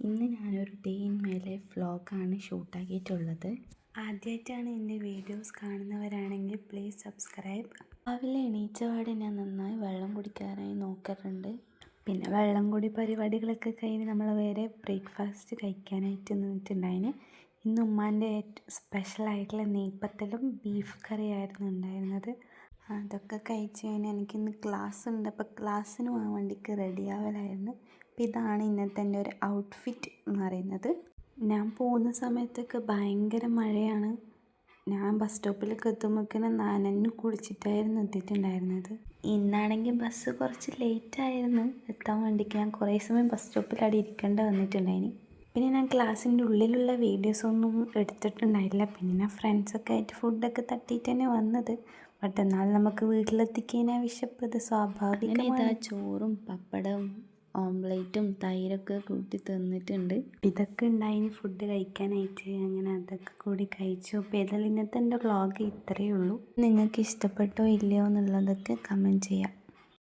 ഇന്ന് ഞാനൊരു day in my life വ്ളോഗാണ് ഷൂട്ടാക്കിയിട്ടുള്ളത്. ആദ്യമായിട്ടാണ് എൻ്റെ വീഡിയോസ് കാണുന്നവരാണെങ്കിൽ പ്ലീസ് സബ്സ്ക്രൈബ്. രാവിലെ എണീച്ചപാടെ ഞാൻ നന്നായി വെള്ളം കുടിക്കാനായി നോക്കാറുണ്ട്. പിന്നെ വെള്ളം കൂടി പരിപാടികളൊക്കെ കഴിഞ്ഞ് നമ്മൾ വേറെ ബ്രേക്ക്ഫാസ്റ്റ് കഴിക്കാനായിട്ട് നിന്നിട്ടുണ്ടായിന്. ഇന്ന് ഉമ്മാൻ്റെ സ്പെഷ്യലായിട്ടുള്ള നെയ്പ്പത്തലും ബീഫ് കറിയായിരുന്നു ഉണ്ടായിരുന്നത്. അതൊക്കെ കഴിച്ച് കഴിഞ്ഞാൽ എനിക്കിന്ന് ക്ലാസ് ഉണ്ട്. അപ്പോൾ ക്ലാസ്സിന് പോകാൻ വേണ്ടിക്ക് റെഡി ആവലായിരുന്നു. അപ്പോൾ ഇതാണ് ഇന്നത്തെ എൻ്റെ ഒരു ഔട്ട്ഫിറ്റ് എന്ന് പറയുന്നത്. ഞാൻ പോകുന്ന സമയത്തൊക്കെ ഭയങ്കര മഴയാണ്. ഞാൻ ബസ് സ്റ്റോപ്പിലൊക്കെ എത്തുമ്പോഴേക്കും നനഞ്ഞു കുളിച്ചിട്ടായിരുന്നു എത്തിയിട്ടുണ്ടായിരുന്നത്. ഇന്നാണെങ്കിൽ ബസ് കുറച്ച് ലേറ്റായിരുന്നു എത്താൻ വേണ്ടിക്ക്. ഞാൻ കുറേ സമയം ബസ് സ്റ്റോപ്പിൽ അവിടെ ഇരിക്കേണ്ടി വന്നിട്ടുണ്ടായിന്. പിന്നെ ഞാൻ ക്ലാസ്സിൻ്റെ ഉള്ളിലുള്ള വീഡിയോസൊന്നും എടുത്തിട്ടുണ്ടായില്ല. പിന്നെ ഞാൻ ഫ്രണ്ട്സൊക്കെ ആയിട്ട് ഫുഡൊക്കെ തട്ടിയിട്ട് തന്നെ വന്നത്. ബട്ട് എന്നാൽ നമുക്ക് വീട്ടിലെത്തിക്കഴിഞ്ഞാൽ വിശപ്പത് സ്വാഭാവികമാണ്. ചോറും പപ്പടവും ഓംലേറ്റും തൈരൊക്കെ കൂട്ടി തിന്നിട്ടുണ്ട്. ഇതൊക്കെ ഉണ്ടായിന് ഫുഡ് കഴിക്കാനായിട്ട്. അങ്ങനെ അതൊക്കെ കൂടി കഴിച്ചു. അപ്പോൾ ഏതായാലും ഇന്നത്തെ എൻ്റെ വ്ളോഗ് ഇത്രയേ ഉള്ളൂ. നിങ്ങൾക്ക് ഇഷ്ടപ്പെട്ടോ ഇല്ലയോ എന്നുള്ളതൊക്കെ കമൻറ്റ് ചെയ്യാം.